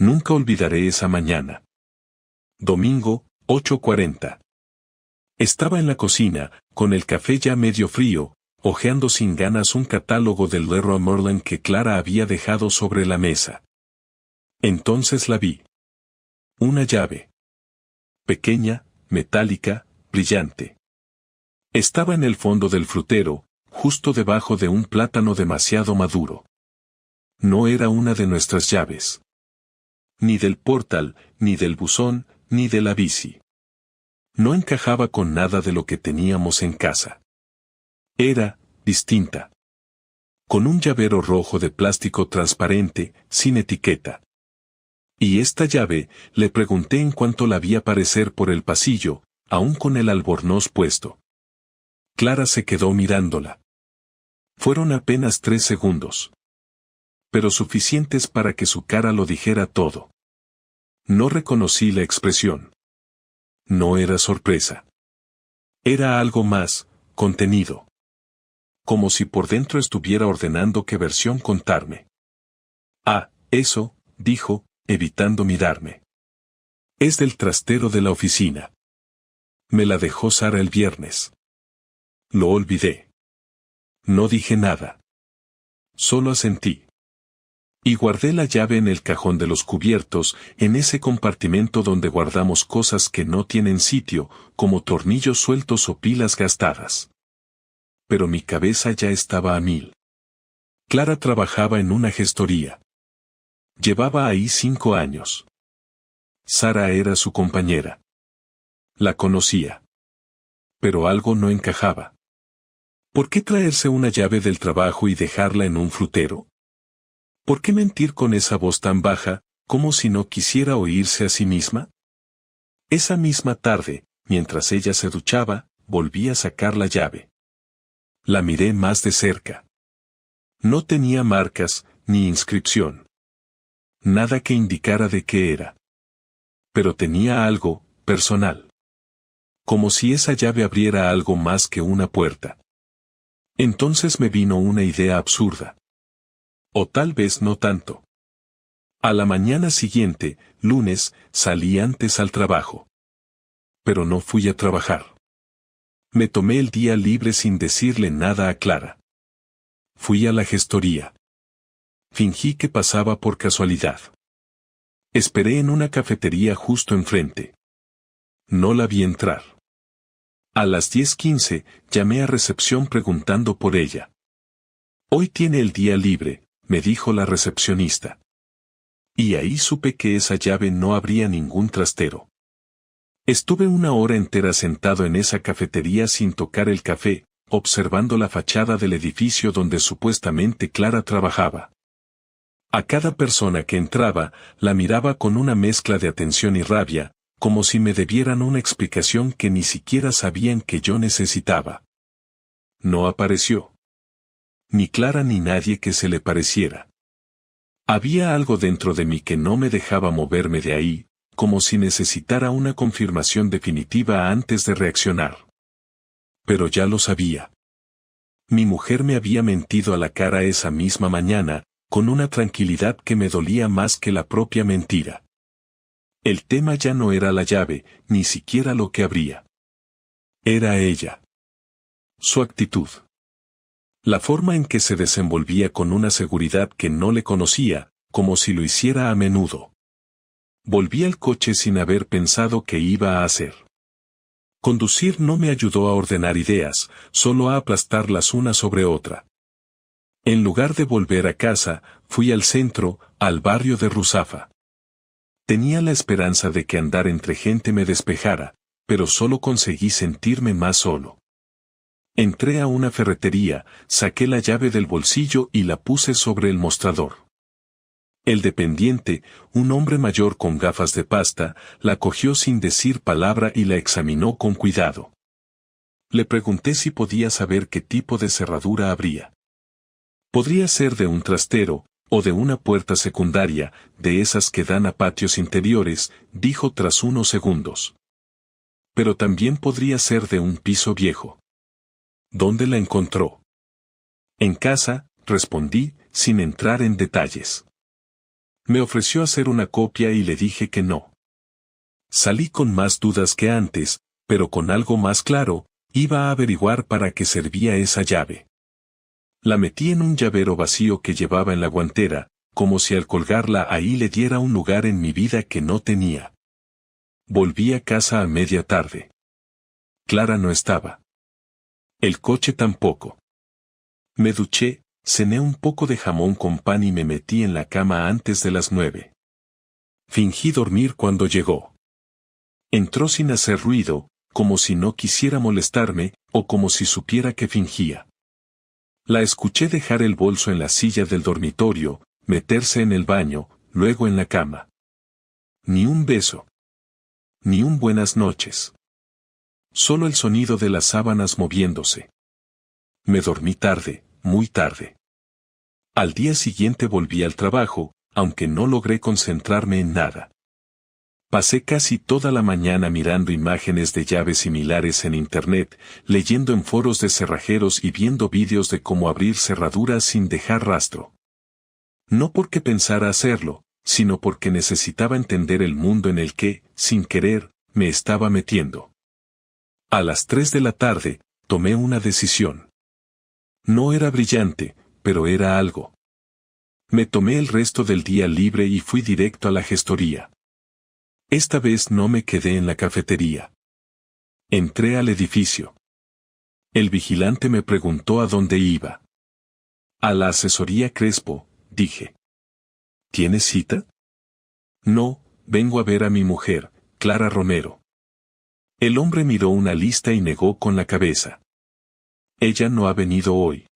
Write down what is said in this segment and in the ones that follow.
Nunca olvidaré esa mañana. Domingo, 8:40. Estaba en la cocina, con el café ya medio frío, hojeando sin ganas un catálogo del Leroy Merlin que Clara había dejado sobre la mesa. Entonces la vi. Una llave. Pequeña, metálica, brillante. Estaba en el fondo del frutero, justo debajo de un plátano demasiado maduro. No era una de nuestras llaves. Ni del portal, ni del buzón, ni de la bici. No encajaba con nada de lo que teníamos en casa. Era distinta. Con un llavero rojo de plástico transparente, sin etiqueta. ¿Y esta llave?, le pregunté en cuanto la vi aparecer por el pasillo, aún con el albornoz puesto. Clara se quedó mirándola. Fueron apenas 3 segundos. Pero suficientes para que su cara lo dijera todo. No reconocí la expresión. No era sorpresa. Era algo más, contenido. Como si por dentro estuviera ordenando qué versión contarme. Ah, eso, dijo, evitando mirarme. Es del trastero de la oficina. Me la dejó Sara el viernes. Lo olvidé. No dije nada. Solo asentí. Y guardé la llave en el cajón de los cubiertos, en ese compartimento donde guardamos cosas que no tienen sitio, como tornillos sueltos o pilas gastadas. Pero mi cabeza ya estaba a 1000. Clara trabajaba en una gestoría. Llevaba ahí 5 años. Sara era su compañera. La conocía. Pero algo no encajaba. ¿Por qué traerse una llave del trabajo y dejarla en un frutero? ¿Por qué mentir con esa voz tan baja, como si no quisiera oírse a sí misma? Esa misma tarde, mientras ella se duchaba, volví a sacar la llave. La miré más de cerca. No tenía marcas, ni inscripción. Nada que indicara de qué era. Pero tenía algo, personal. Como si esa llave abriera algo más que una puerta. Entonces me vino una idea absurda. O tal vez no tanto. A la mañana siguiente, lunes, salí antes al trabajo. Pero no fui a trabajar. Me tomé el día libre sin decirle nada a Clara. Fui a la gestoría. Fingí que pasaba por casualidad. Esperé en una cafetería justo enfrente. No la vi entrar. A las 10:15, llamé a recepción preguntando por ella. Hoy tiene el día libre, me dijo la recepcionista. Y ahí supe que esa llave no abría ningún trastero. Estuve 1 hora entera sentado en esa cafetería sin tocar el café, observando la fachada del edificio donde supuestamente Clara trabajaba. A cada persona que entraba, la miraba con una mezcla de atención y rabia, como si me debieran una explicación que ni siquiera sabían que yo necesitaba. No apareció. Ni Clara ni nadie que se le pareciera. Había algo dentro de mí que no me dejaba moverme de ahí, como si necesitara una confirmación definitiva antes de reaccionar. Pero ya lo sabía. Mi mujer me había mentido a la cara esa misma mañana, con una tranquilidad que me dolía más que la propia mentira. El tema ya no era la llave, ni siquiera lo que abría. Era ella. Su actitud. La forma en que se desenvolvía con una seguridad que no le conocía, como si lo hiciera a menudo. Volví al coche sin haber pensado qué iba a hacer. Conducir no me ayudó a ordenar ideas, solo a aplastarlas una sobre otra. En lugar de volver a casa, fui al centro, al barrio de Ruzafa. Tenía la esperanza de que andar entre gente me despejara, pero solo conseguí sentirme más solo. Entré a una ferretería, saqué la llave del bolsillo y la puse sobre el mostrador. El dependiente, un hombre mayor con gafas de pasta, la cogió sin decir palabra y la examinó con cuidado. Le pregunté si podía saber qué tipo de cerradura habría. Podría ser de un trastero, o de una puerta secundaria, de esas que dan a patios interiores, dijo tras unos segundos. Pero también podría ser de un piso viejo. ¿Dónde la encontró? En casa, respondí, sin entrar en detalles. Me ofreció hacer una copia y le dije que no. Salí con más dudas que antes, pero con algo más claro, iba a averiguar para qué servía esa llave. La metí en un llavero vacío que llevaba en la guantera, como si al colgarla ahí le diera un lugar en mi vida que no tenía. Volví a casa a media tarde. Clara no estaba. El coche tampoco. Me duché, cené un poco de jamón con pan y me metí en la cama antes de las 9. Fingí dormir cuando llegó. Entró sin hacer ruido, como si no quisiera molestarme, o como si supiera que fingía. La escuché dejar el bolso en la silla del dormitorio, meterse en el baño, luego en la cama. Ni un beso. Ni un buenas noches. Solo el sonido de las sábanas moviéndose. Me dormí tarde, muy tarde. Al día siguiente volví al trabajo, aunque no logré concentrarme en nada. Pasé casi toda la mañana mirando imágenes de llaves similares en internet, leyendo en foros de cerrajeros y viendo vídeos de cómo abrir cerraduras sin dejar rastro. No porque pensara hacerlo, sino porque necesitaba entender el mundo en el que, sin querer, me estaba metiendo. A las 3 de la tarde, tomé una decisión. No era brillante, pero era algo. Me tomé el resto del día libre y fui directo a la gestoría. Esta vez no me quedé en la cafetería. Entré al edificio. El vigilante me preguntó a dónde iba. A la asesoría Crespo, dije. ¿Tienes cita? No, vengo a ver a mi mujer, Clara Romero. El hombre miró una lista y negó con la cabeza. Ella no ha venido hoy.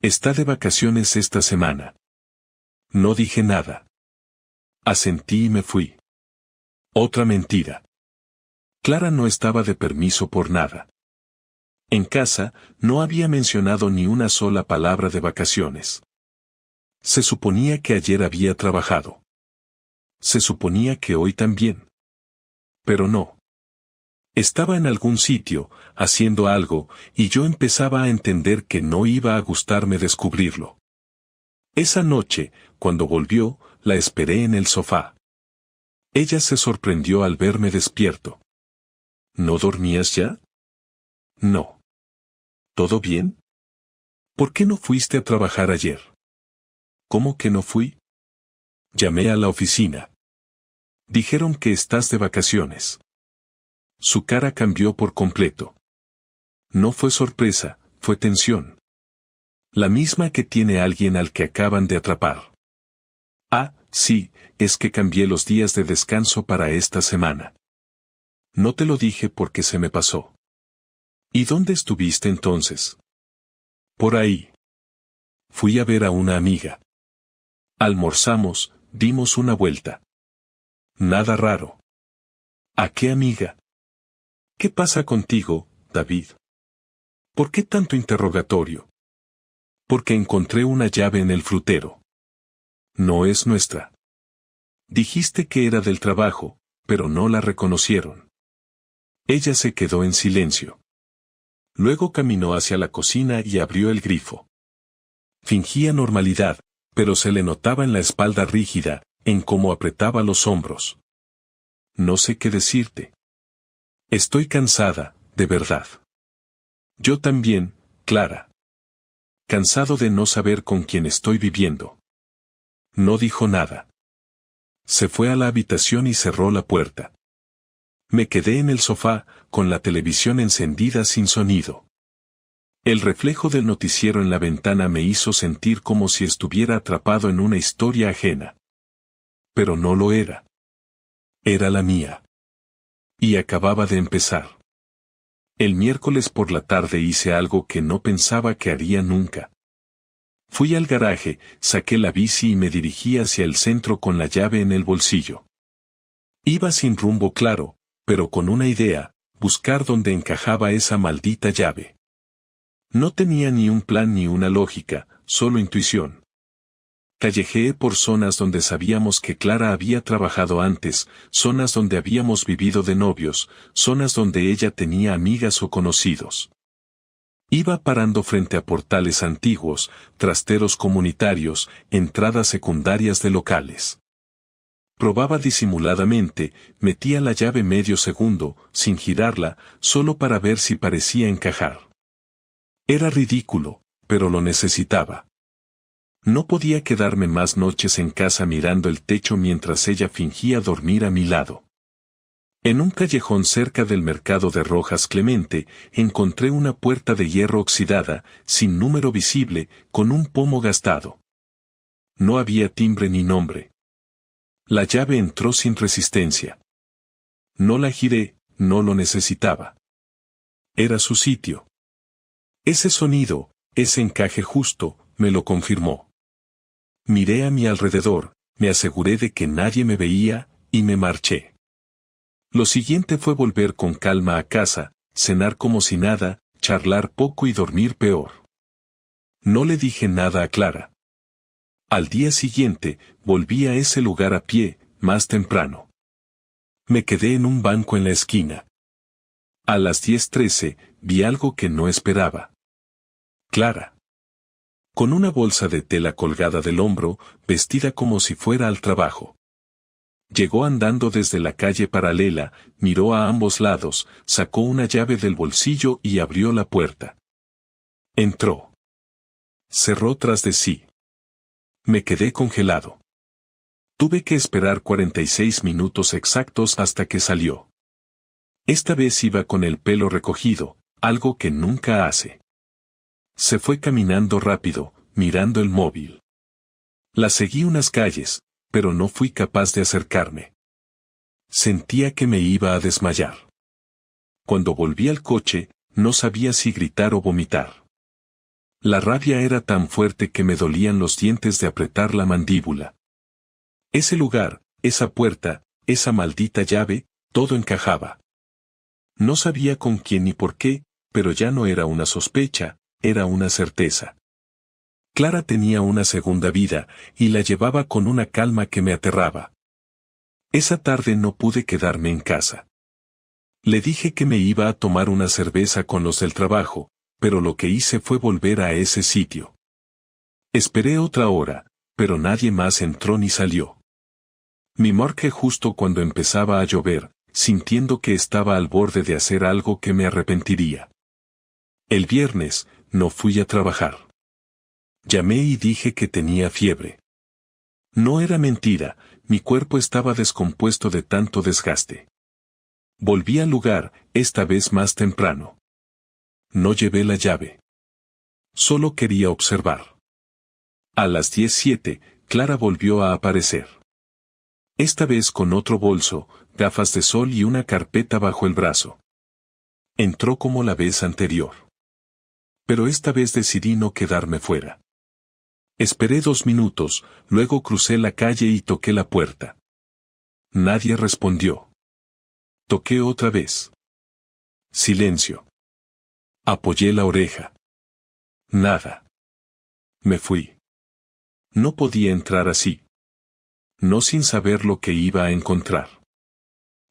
Está de vacaciones esta semana. No dije nada. Asentí y me fui. Otra mentira. Clara no estaba de permiso por nada. En casa, no había mencionado ni una sola palabra de vacaciones. Se suponía que ayer había trabajado. Se suponía que hoy también. Pero no. Estaba en algún sitio, haciendo algo, y yo empezaba a entender que no iba a gustarme descubrirlo. Esa noche, cuando volvió, la esperé en el sofá. Ella se sorprendió al verme despierto. ¿No dormías ya? No. ¿Todo bien? ¿Por qué no fuiste a trabajar ayer? ¿Cómo que no fui? Llamé a la oficina. Dijeron que estás de vacaciones. Su cara cambió por completo. No fue sorpresa, fue tensión. La misma que tiene alguien al que acaban de atrapar. Ah, sí, es que cambié los días de descanso para esta semana. No te lo dije porque se me pasó. ¿Y dónde estuviste entonces? Por ahí. Fui a ver a una amiga. Almorzamos, dimos una vuelta. Nada raro. ¿A qué amiga? ¿Qué pasa contigo, David? ¿Por qué tanto interrogatorio? Porque encontré una llave en el frutero. No es nuestra. Dijiste que era del trabajo, pero no la reconocieron. Ella se quedó en silencio. Luego caminó hacia la cocina y abrió el grifo. Fingía normalidad, pero se le notaba en la espalda rígida, en cómo apretaba los hombros. No sé qué decirte. Estoy cansada, de verdad. Yo también, Clara. Cansado de no saber con quién estoy viviendo. No dijo nada. Se fue a la habitación y cerró la puerta. Me quedé en el sofá, con la televisión encendida sin sonido. El reflejo del noticiero en la ventana me hizo sentir como si estuviera atrapado en una historia ajena. Pero no lo era. Era la mía. Y acababa de empezar. El miércoles por la tarde hice algo que no pensaba que haría nunca. Fui al garaje, saqué la bici y me dirigí hacia el centro con la llave en el bolsillo. Iba sin rumbo claro, pero con una idea, buscar dónde encajaba esa maldita llave. No tenía ni un plan ni una lógica, solo intuición. Callejeé por zonas donde sabíamos que Clara había trabajado antes, zonas donde habíamos vivido de novios, zonas donde ella tenía amigas o conocidos. Iba parando frente a portales antiguos, trasteros comunitarios, entradas secundarias de locales. Probaba disimuladamente, metía la llave medio segundo, sin girarla, solo para ver si parecía encajar. Era ridículo, pero lo necesitaba. No podía quedarme más noches en casa mirando el techo mientras ella fingía dormir a mi lado. En un callejón cerca del mercado de Rojas Clemente, encontré una puerta de hierro oxidada, sin número visible, con un pomo gastado. No había timbre ni nombre. La llave entró sin resistencia. No la giré, no lo necesitaba. Era su sitio. Ese sonido, ese encaje justo, me lo confirmó. Miré a mi alrededor, me aseguré de que nadie me veía, y me marché. Lo siguiente fue volver con calma a casa, cenar como si nada, charlar poco y dormir peor. No le dije nada a Clara. Al día siguiente, volví a ese lugar a pie, más temprano. Me quedé en un banco en la esquina. A las 10:13, vi algo que no esperaba. Clara. Con una bolsa de tela colgada del hombro, vestida como si fuera al trabajo. Llegó andando desde la calle paralela, miró a ambos lados, sacó una llave del bolsillo y abrió la puerta. Entró. Cerró tras de sí. Me quedé congelado. Tuve que esperar 46 minutos exactos hasta que salió. Esta vez iba con el pelo recogido, algo que nunca hace. Se fue caminando rápido, mirando el móvil. La seguí unas calles, pero no fui capaz de acercarme. Sentía que me iba a desmayar. Cuando volví al coche, no sabía si gritar o vomitar. La rabia era tan fuerte que me dolían los dientes de apretar la mandíbula. Ese lugar, esa puerta, esa maldita llave, todo encajaba. No sabía con quién ni por qué, pero ya no era una sospecha, era una certeza. Clara tenía una segunda vida, y la llevaba con una calma que me aterraba. Esa tarde no pude quedarme en casa. Le dije que me iba a tomar una cerveza con los del trabajo, pero lo que hice fue volver a ese sitio. Esperé otra hora, pero nadie más entró ni salió. Me marqué justo cuando empezaba a llover, sintiendo que estaba al borde de hacer algo que me arrepentiría. El viernes, no fui a trabajar. Llamé y dije que tenía fiebre. No era mentira, mi cuerpo estaba descompuesto de tanto desgaste. Volví al lugar, esta vez más temprano. No llevé la llave. Solo quería observar. A las 10:07, Clara volvió a aparecer. Esta vez con otro bolso, gafas de sol y una carpeta bajo el brazo. Entró como la vez anterior. Pero esta vez decidí no quedarme fuera. Esperé 2 minutos, luego crucé la calle y toqué la puerta. Nadie respondió. Toqué otra vez. Silencio. Apoyé la oreja. Nada. Me fui. No podía entrar así. No sin saber lo que iba a encontrar.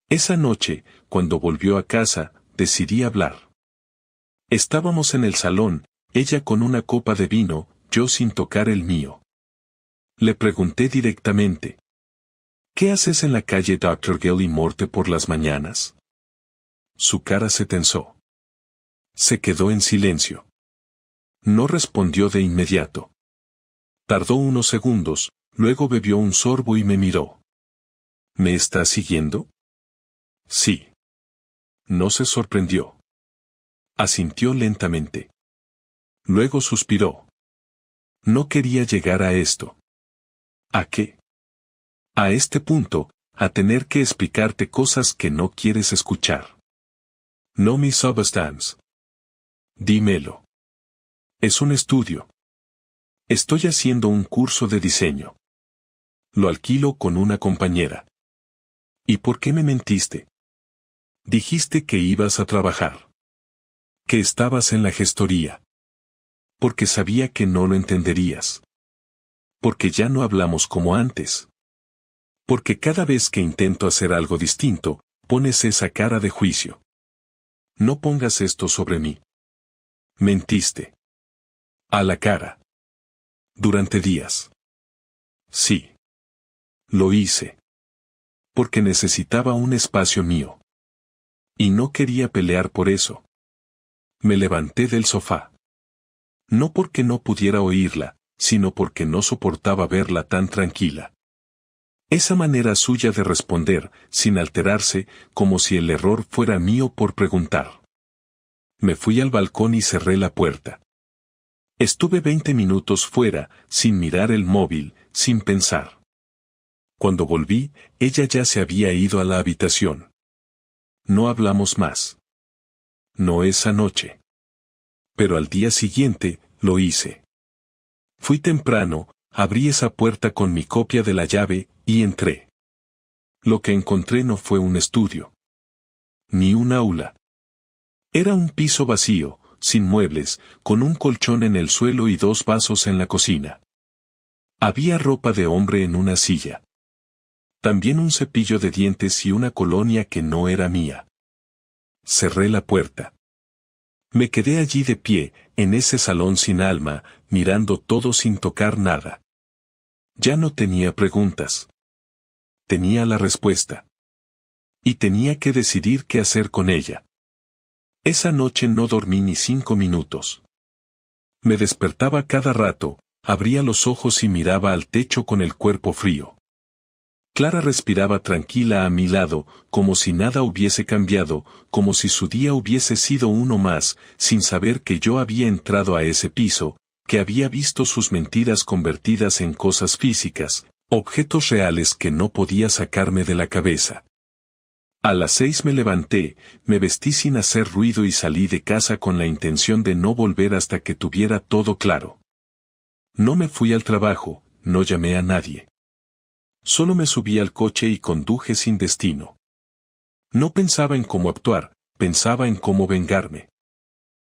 Esa noche, cuando volvió a casa, decidí hablar. Estábamos en el salón, ella con una copa de vino, yo sin tocar el mío. Le pregunté directamente. ¿Qué haces en la calle Dr. Gelly Morte por las mañanas? Su cara se tensó. Se quedó en silencio. No respondió de inmediato. Tardó unos segundos, luego bebió un sorbo y me miró. ¿Me estás siguiendo? Sí. No se sorprendió. Asintió lentamente. Luego suspiró. No quería llegar a esto. ¿A qué? A este punto, a tener que explicarte cosas que no quieres escuchar. No me substance. Dímelo. Es un estudio. Estoy haciendo un curso de diseño. Lo alquilo con una compañera. ¿Y por qué me mentiste? Dijiste que ibas a trabajar. Que estabas en la gestoría. Porque sabía que no lo entenderías. Porque ya no hablamos como antes. Porque cada vez que intento hacer algo distinto, pones esa cara de juicio. No pongas esto sobre mí. Mentiste. A la cara. Durante días. Sí. Lo hice. Porque necesitaba un espacio mío. Y no quería pelear por eso. Me levanté del sofá. No porque no pudiera oírla, sino porque no soportaba verla tan tranquila. Esa manera suya de responder, sin alterarse, como si el error fuera mío por preguntar. Me fui al balcón y cerré la puerta. Estuve 20 minutos fuera, sin mirar el móvil, sin pensar. Cuando volví, ella ya se había ido a la habitación. No hablamos más. No esa noche. Pero al día siguiente, lo hice. Fui temprano, abrí esa puerta con mi copia de la llave, y entré. Lo que encontré no fue un estudio. Ni un aula. Era un piso vacío, sin muebles, con un colchón en el suelo y 2 vasos en la cocina. Había ropa de hombre en una silla. También un cepillo de dientes y una colonia que no era mía. Cerré la puerta. Me quedé allí de pie, en ese salón sin alma, mirando todo sin tocar nada. Ya no tenía preguntas. Tenía la respuesta. Y tenía que decidir qué hacer con ella. Esa noche no dormí ni 5 minutos. Me despertaba cada rato, abría los ojos y miraba al techo con el cuerpo frío. Clara respiraba tranquila a mi lado, como si nada hubiese cambiado, como si su día hubiese sido uno más, sin saber que yo había entrado a ese piso, que había visto sus mentiras convertidas en cosas físicas, objetos reales que no podía sacarme de la cabeza. A las 6 me levanté, me vestí sin hacer ruido y salí de casa con la intención de no volver hasta que tuviera todo claro. No me fui al trabajo, no llamé a nadie. Solo me subí al coche y conduje sin destino. No pensaba en cómo actuar, pensaba en cómo vengarme.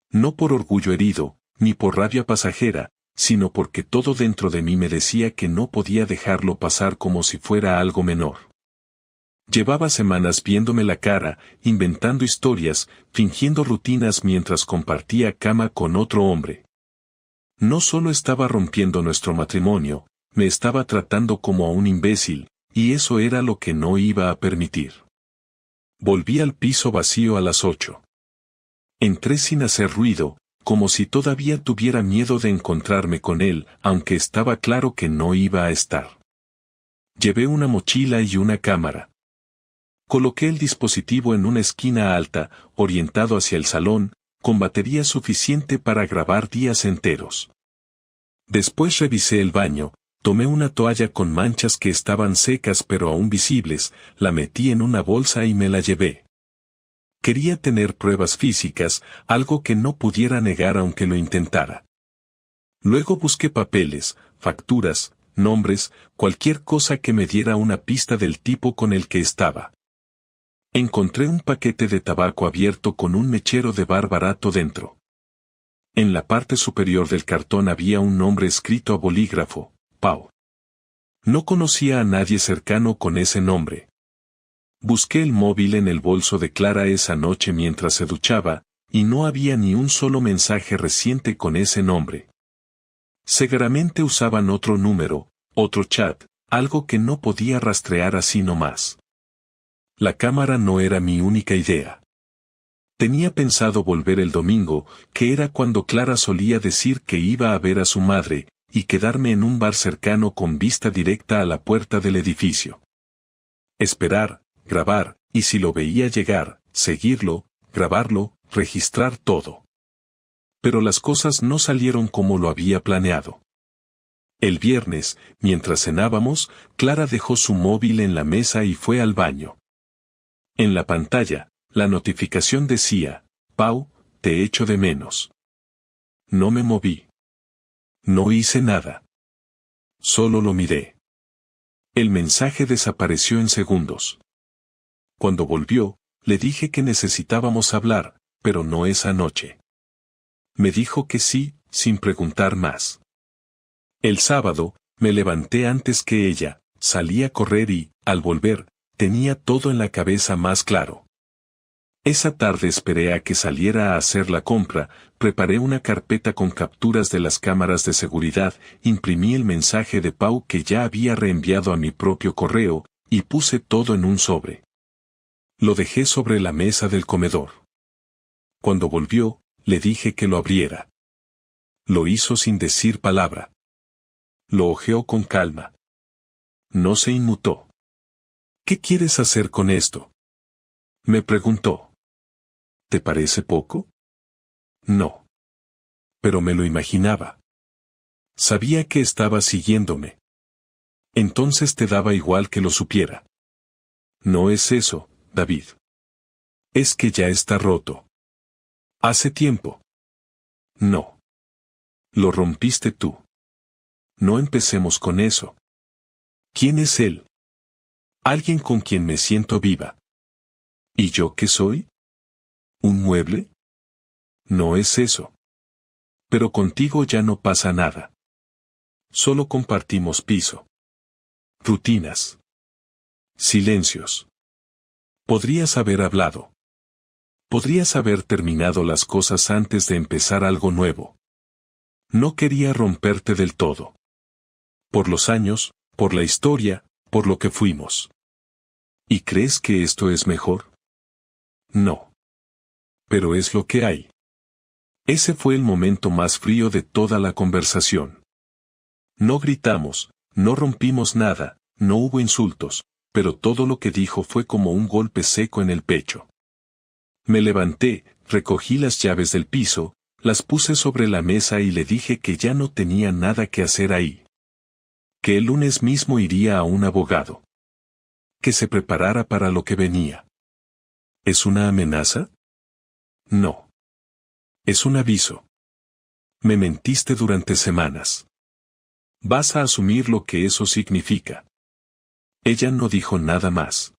No por orgullo herido, ni por rabia pasajera, sino porque todo dentro de mí me decía que no podía dejarlo pasar como si fuera algo menor. Llevaba semanas viéndome la cara, inventando historias, fingiendo rutinas mientras compartía cama con otro hombre. No solo estaba rompiendo nuestro matrimonio, me estaba tratando como a un imbécil, y eso era lo que no iba a permitir. Volví al piso vacío a las 8. Entré sin hacer ruido, como si todavía tuviera miedo de encontrarme con él, aunque estaba claro que no iba a estar. Llevé una mochila y una cámara. Coloqué el dispositivo en una esquina alta, orientado hacia el salón, con batería suficiente para grabar días enteros. Después revisé el baño, tomé una toalla con manchas que estaban secas pero aún visibles, la metí en una bolsa y me la llevé. Quería tener pruebas físicas, algo que no pudiera negar aunque lo intentara. Luego busqué papeles, facturas, nombres, cualquier cosa que me diera una pista del tipo con el que estaba. Encontré un paquete de tabaco abierto con un mechero de bar barato dentro. En la parte superior del cartón había un nombre escrito a bolígrafo, Pau. No conocía a nadie cercano con ese nombre. Busqué el móvil en el bolso de Clara esa noche mientras se duchaba, y no había ni un solo mensaje reciente con ese nombre. Seguramente usaban otro número, otro chat, algo que no podía rastrear así nomás. La cámara no era mi única idea. Tenía pensado volver el domingo, que era cuando Clara solía decir que iba a ver a su madre, y quedarme en un bar cercano con vista directa a la puerta del edificio. Esperar, grabar, y si lo veía llegar, seguirlo, grabarlo, registrar todo. Pero las cosas no salieron como lo había planeado. El viernes, mientras cenábamos, Clara dejó su móvil en la mesa y fue al baño. En la pantalla, la notificación decía, Pau, te echo de menos. No me moví. No hice nada. Solo lo miré. El mensaje desapareció en segundos. Cuando volvió, le dije que necesitábamos hablar, pero no esa noche. Me dijo que sí, sin preguntar más. El sábado, me levanté antes que ella, salí a correr y, al volver, tenía todo en la cabeza más claro. Esa tarde esperé a que saliera a hacer la compra, Preparé una carpeta con capturas de las cámaras de seguridad, imprimí el mensaje de Pau que ya había reenviado a mi propio correo, y puse todo en un sobre. Lo dejé sobre la mesa del comedor. Cuando volvió, le dije que lo abriera. Lo hizo sin decir palabra. Lo hojeó con calma. No se inmutó. ¿Qué quieres hacer con esto?, me preguntó. ¿Te parece poco? No. Pero me lo imaginaba. Sabía que estaba siguiéndome. Entonces te daba igual que lo supiera. No es eso, David. Es que ya está roto. Hace tiempo. No. Lo rompiste tú. No empecemos con eso. ¿Quién es él? Alguien con quien me siento viva. ¿Y yo qué soy? ¿Un mueble? No es eso. Pero contigo ya no pasa nada. Solo compartimos piso. Rutinas. Silencios. Podrías haber hablado. Podrías haber terminado las cosas antes de empezar algo nuevo. No quería romperte del todo. Por los años, por la historia, por lo que fuimos. ¿Y crees que esto es mejor? No. Pero es lo que hay. Ese fue el momento más frío de toda la conversación. No gritamos, no rompimos nada, no hubo insultos, pero todo lo que dijo fue como un golpe seco en el pecho. Me levanté, recogí las llaves del piso, las puse sobre la mesa y le dije que ya no tenía nada que hacer ahí. Que el lunes mismo iría a un abogado. Que se preparara para lo que venía. ¿Es una amenaza? No. Es un aviso. Me mentiste durante semanas. Vas a asumir lo que eso significa. Ella no dijo nada más.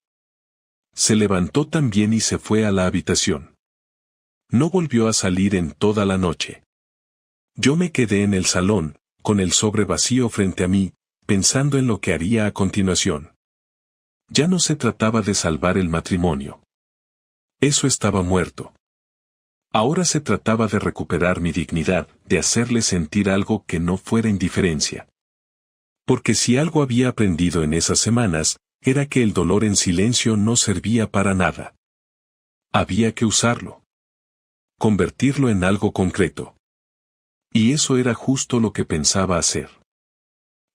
Se levantó también y se fue a la habitación. No volvió a salir en toda la noche. Yo me quedé en el salón, con el sobre vacío frente a mí, pensando en lo que haría a continuación. Ya no se trataba de salvar el matrimonio. Eso estaba muerto. Ahora se trataba de recuperar mi dignidad, de hacerle sentir algo que no fuera indiferencia. Porque si algo había aprendido en esas semanas, era que el dolor en silencio no servía para nada. Había que usarlo. Convertirlo en algo concreto. Y eso era justo lo que pensaba hacer.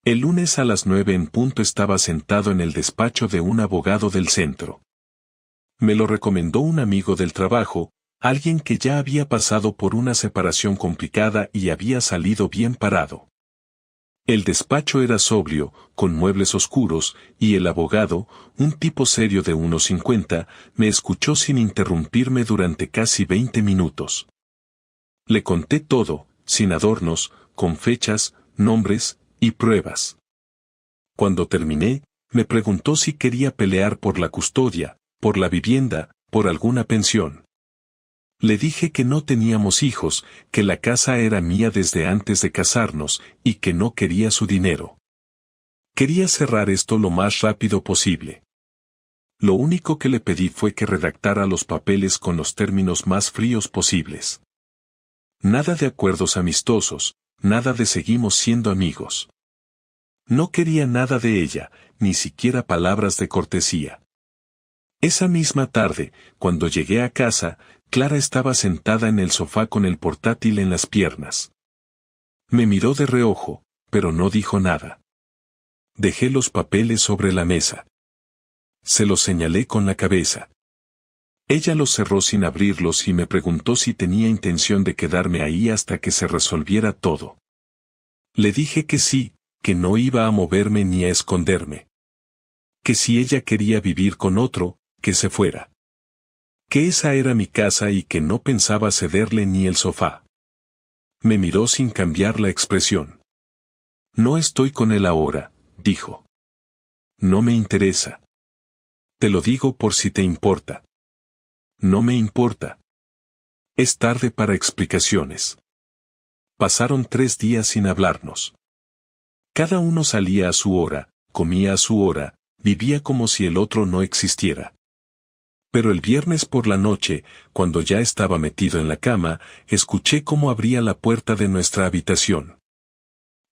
El lunes a las 9 en punto estaba sentado en el despacho de un abogado del centro. Me lo recomendó un amigo del trabajo, alguien que ya había pasado por una separación complicada y había salido bien parado. El despacho era sobrio, con muebles oscuros, y el abogado, un tipo serio de unos 50, me escuchó sin interrumpirme durante casi 20 minutos. Le conté todo, sin adornos, con fechas, nombres y pruebas. Cuando terminé, me preguntó si quería pelear por la custodia, por la vivienda, por alguna pensión. Le dije que no teníamos hijos, que la casa era mía desde antes de casarnos, y que no quería su dinero. Quería cerrar esto lo más rápido posible. Lo único que le pedí fue que redactara los papeles con los términos más fríos posibles. Nada de acuerdos amistosos, nada de seguimos siendo amigos. No quería nada de ella, ni siquiera palabras de cortesía. Esa misma tarde, cuando llegué a casa, Clara estaba sentada en el sofá con el portátil en las piernas. Me miró de reojo, pero no dijo nada. Dejé los papeles sobre la mesa. Se los señalé con la cabeza. Ella los cerró sin abrirlos y me preguntó si tenía intención de quedarme ahí hasta que se resolviera todo. Le dije que sí, que no iba a moverme ni a esconderme. Que si ella quería vivir con otro, que se fuera. Que esa era mi casa y que no pensaba cederle ni el sofá. Me miró sin cambiar la expresión. No estoy con él ahora, dijo. No me interesa. Te lo digo por si te importa. No me importa. Es tarde para explicaciones. Pasaron 3 días sin hablarnos. Cada uno salía a su hora, comía a su hora, vivía como si el otro no existiera. Pero el viernes por la noche, cuando ya estaba metido en la cama, escuché cómo abría la puerta de nuestra habitación.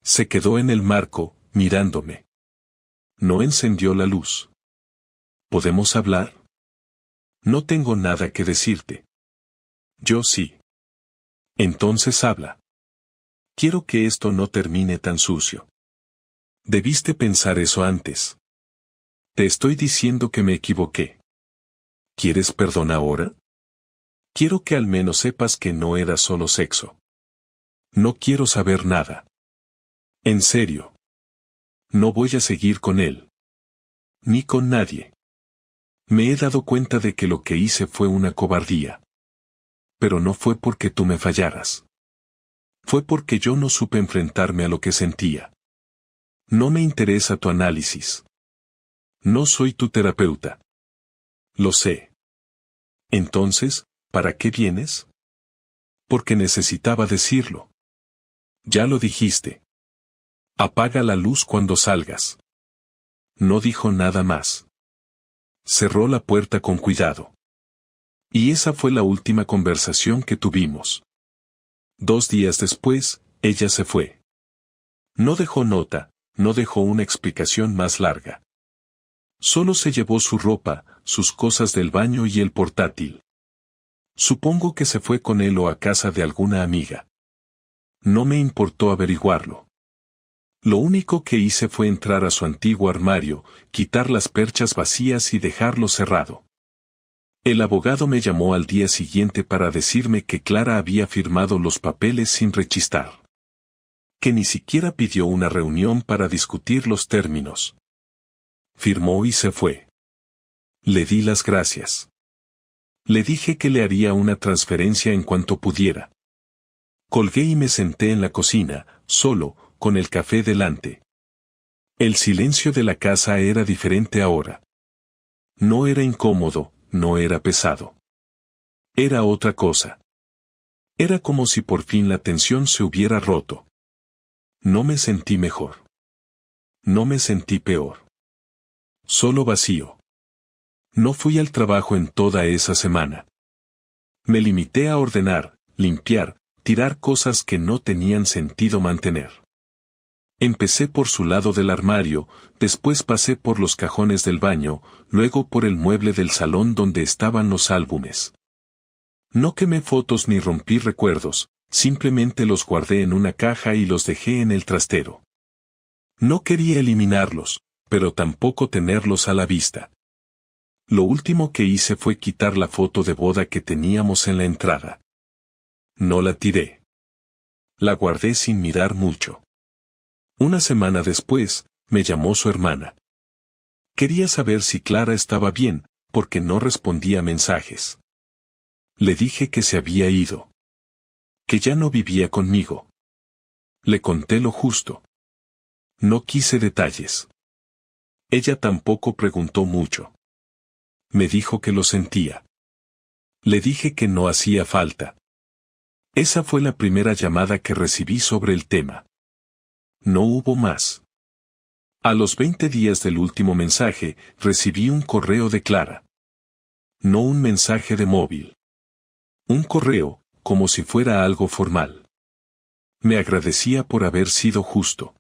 Se quedó en el marco, mirándome. No encendió la luz. ¿Podemos hablar? No tengo nada que decirte. Yo sí. Entonces habla. Quiero que esto no termine tan sucio. Debiste pensar eso antes. Te estoy diciendo que me equivoqué. ¿Quieres perdón ahora? Quiero que al menos sepas que no era solo sexo. No quiero saber nada. En serio. No voy a seguir con él. Ni con nadie. Me he dado cuenta de que lo que hice fue una cobardía. Pero no fue porque tú me fallaras. Fue porque yo no supe enfrentarme a lo que sentía. No me interesa tu análisis. No soy tu terapeuta. Lo sé. Entonces, ¿para qué vienes? Porque necesitaba decirlo. Ya lo dijiste. Apaga la luz cuando salgas. No dijo nada más. Cerró la puerta con cuidado. Y esa fue la última conversación que tuvimos. 2 días después, ella se fue. No dejó nota, no dejó una explicación más larga. Solo se llevó su ropa, sus cosas del baño y el portátil. Supongo que se fue con él o a casa de alguna amiga. No me importó averiguarlo. Lo único que hice fue entrar a su antiguo armario, quitar las perchas vacías y dejarlo cerrado. El abogado me llamó al día siguiente para decirme que Clara había firmado los papeles sin rechistar. Que ni siquiera pidió una reunión para discutir los términos. Firmó y se fue. Le di las gracias. Le dije que le haría una transferencia en cuanto pudiera. Colgué y me senté en la cocina, solo, con el café delante. El silencio de la casa era diferente ahora. No era incómodo, no era pesado. Era otra cosa. Era como si por fin la tensión se hubiera roto. No me sentí mejor. No me sentí peor. Solo vacío. No fui al trabajo en toda esa semana. Me limité a ordenar, limpiar, tirar cosas que no tenían sentido mantener. Empecé por su lado del armario, después pasé por los cajones del baño, luego por el mueble del salón donde estaban los álbumes. No quemé fotos ni rompí recuerdos, simplemente los guardé en una caja y los dejé en el trastero. No quería eliminarlos, pero tampoco tenerlos a la vista. Lo último que hice fue quitar la foto de boda que teníamos en la entrada. No la tiré. La guardé sin mirar mucho. Una semana después, me llamó su hermana. Quería saber si Clara estaba bien, porque no respondía mensajes. Le dije que se había ido. Que ya no vivía conmigo. Le conté lo justo. No quise detalles. Ella tampoco preguntó mucho. Me dijo que lo sentía. Le dije que no hacía falta. Esa fue la primera llamada que recibí sobre el tema. No hubo más. A los 20 días del último mensaje, recibí un correo de Clara. No un mensaje de móvil. Un correo, como si fuera algo formal. Me agradecía por haber sido justo.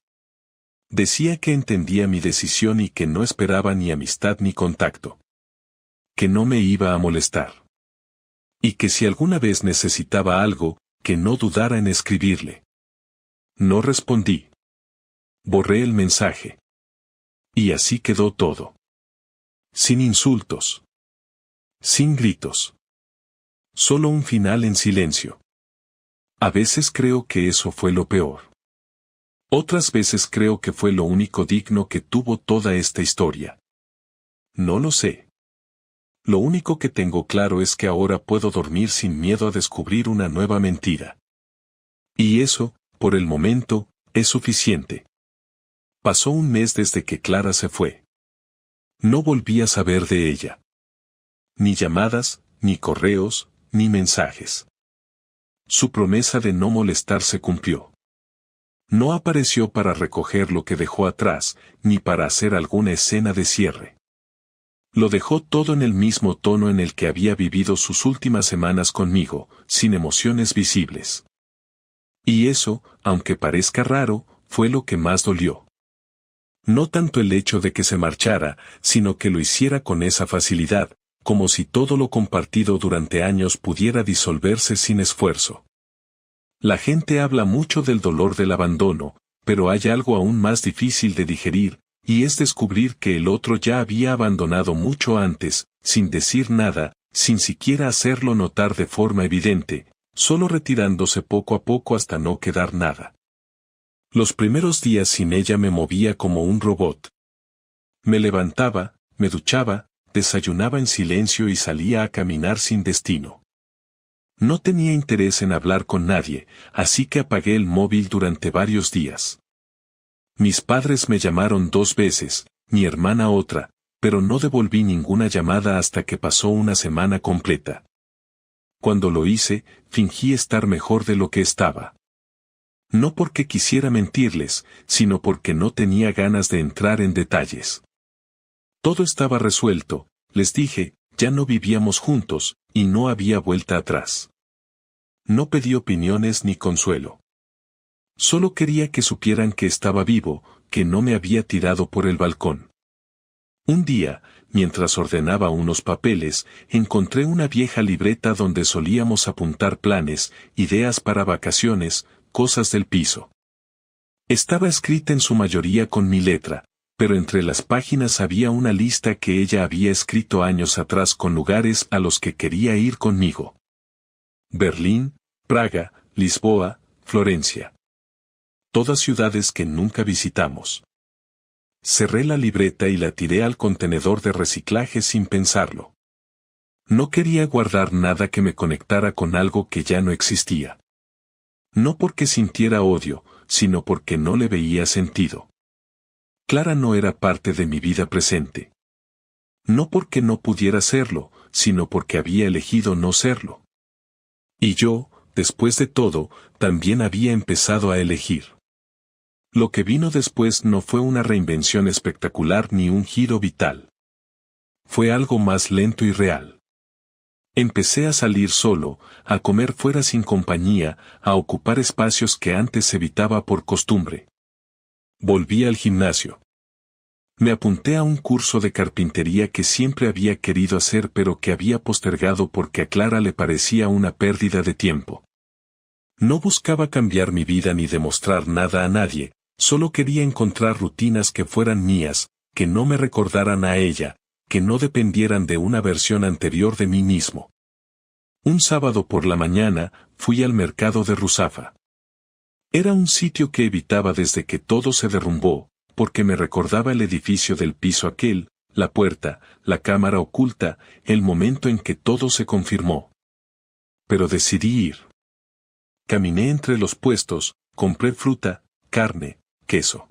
Decía que entendía mi decisión y que no esperaba ni amistad ni contacto. Que no me iba a molestar. Y que si alguna vez necesitaba algo, que no dudara en escribirle. No respondí. Borré el mensaje. Y así quedó todo. Sin insultos. Sin gritos. Solo un final en silencio. A veces creo que eso fue lo peor. Otras veces creo que fue lo único digno que tuvo toda esta historia. No lo sé. Lo único que tengo claro es que ahora puedo dormir sin miedo a descubrir una nueva mentira. Y eso, por el momento, es suficiente. Pasó un mes desde que Clara se fue. No volví a saber de ella. Ni llamadas, ni correos, ni mensajes. Su promesa de no molestar se cumplió. No apareció para recoger lo que dejó atrás, ni para hacer alguna escena de cierre. Lo dejó todo en el mismo tono en el que había vivido sus últimas semanas conmigo, sin emociones visibles. Y eso, aunque parezca raro, fue lo que más dolió. No tanto el hecho de que se marchara, sino que lo hiciera con esa facilidad, como si todo lo compartido durante años pudiera disolverse sin esfuerzo. La gente habla mucho del dolor del abandono, pero hay algo aún más difícil de digerir, y es descubrir que el otro ya había abandonado mucho antes, sin decir nada, sin siquiera hacerlo notar de forma evidente, solo retirándose poco a poco hasta no quedar nada. Los primeros días sin ella me movía como un robot. Me levantaba, me duchaba, desayunaba en silencio y salía a caminar sin destino. No tenía interés en hablar con nadie, así que apagué el móvil durante varios días. Mis padres me llamaron 2 veces, mi hermana otra, pero no devolví ninguna llamada hasta que pasó una semana completa. Cuando lo hice, fingí estar mejor de lo que estaba. No porque quisiera mentirles, sino porque no tenía ganas de entrar en detalles. Todo estaba resuelto, les dije, ya no vivíamos juntos, y no había vuelta atrás. No pedí opiniones ni consuelo. Solo quería que supieran que estaba vivo, que no me había tirado por el balcón. Un día, mientras ordenaba unos papeles, encontré una vieja libreta donde solíamos apuntar planes, ideas para vacaciones, cosas del piso. Estaba escrita en su mayoría con mi letra, pero entre las páginas había una lista que ella había escrito años atrás con lugares a los que quería ir conmigo. Berlín, Praga, Lisboa, Florencia. Todas ciudades que nunca visitamos. Cerré la libreta y la tiré al contenedor de reciclaje sin pensarlo. No quería guardar nada que me conectara con algo que ya no existía. No porque sintiera odio, sino porque no le veía sentido. Clara no era parte de mi vida presente. No porque no pudiera serlo, sino porque había elegido no serlo. Y yo, después de todo, también había empezado a elegir. Lo que vino después no fue una reinvención espectacular ni un giro vital. Fue algo más lento y real. Empecé a salir solo, a comer fuera sin compañía, a ocupar espacios que antes evitaba por costumbre. Volví al gimnasio. Me apunté a un curso de carpintería que siempre había querido hacer pero que había postergado porque a Clara le parecía una pérdida de tiempo. No buscaba cambiar mi vida ni demostrar nada a nadie, solo quería encontrar rutinas que fueran mías, que no me recordaran a ella, que no dependieran de una versión anterior de mí mismo. Un sábado por la mañana, fui al mercado de Ruzafa. Era un sitio que evitaba desde que todo se derrumbó, porque me recordaba el edificio del piso aquel, la puerta, la cámara oculta, el momento en que todo se confirmó. Pero decidí ir. Caminé entre los puestos, compré fruta, carne, queso.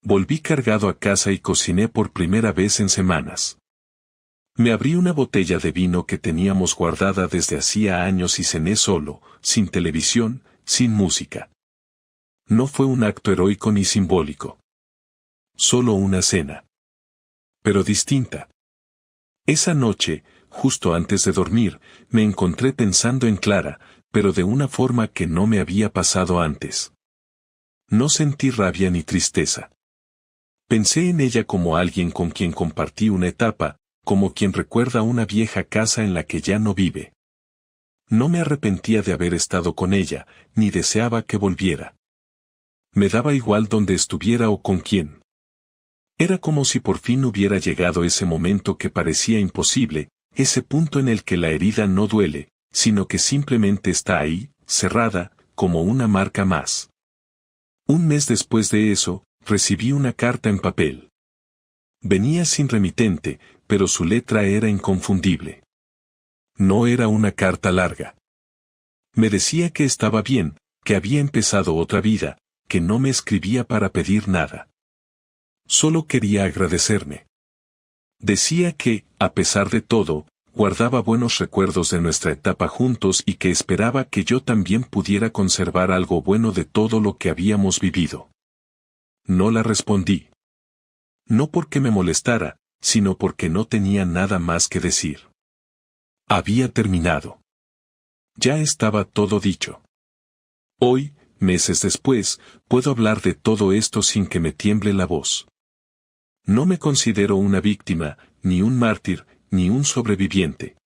Volví cargado a casa y cociné por primera vez en semanas. Me abrí una botella de vino que teníamos guardada desde hacía años y cené solo, sin televisión, sin música. No fue un acto heroico ni simbólico. Solo una cena. Pero distinta. Esa noche, justo antes de dormir, me encontré pensando en Clara, pero de una forma que no me había pasado antes. No sentí rabia ni tristeza. Pensé en ella como alguien con quien compartí una etapa, como quien recuerda una vieja casa en la que ya no vive. No me arrepentía de haber estado con ella, ni deseaba que volviera. Me daba igual donde estuviera o con quién. Era como si por fin hubiera llegado ese momento que parecía imposible, ese punto en el que la herida no duele, sino que simplemente está ahí, cerrada, como una marca más. Un mes después de eso, recibí una carta en papel. Venía sin remitente, pero su letra era inconfundible. No era una carta larga. Me decía que estaba bien, que había empezado otra vida, que no me escribía para pedir nada. Solo quería agradecerme. Decía que, a pesar de todo, guardaba buenos recuerdos de nuestra etapa juntos y que esperaba que yo también pudiera conservar algo bueno de todo lo que habíamos vivido. No la respondí. No porque me molestara, sino porque no tenía nada más que decir. Había terminado. Ya estaba todo dicho. Hoy, meses después, puedo hablar de todo esto sin que me tiemble la voz. No me considero una víctima, ni un mártir, ni un sobreviviente.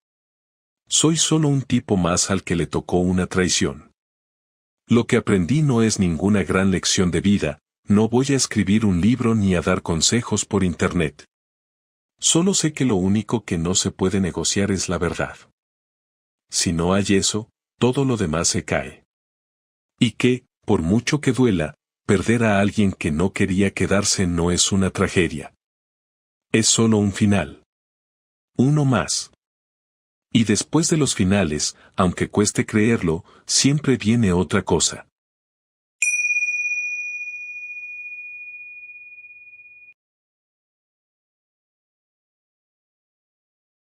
Soy solo un tipo más al que le tocó una traición. Lo que aprendí no es ninguna gran lección de vida, no voy a escribir un libro ni a dar consejos por internet. Solo sé que lo único que no se puede negociar es la verdad. Si no hay eso, todo lo demás se cae. Y que, por mucho que duela, perder a alguien que no quería quedarse no es una tragedia. Es solo un final. Uno más. Y después de los finales, aunque cueste creerlo, siempre viene otra cosa.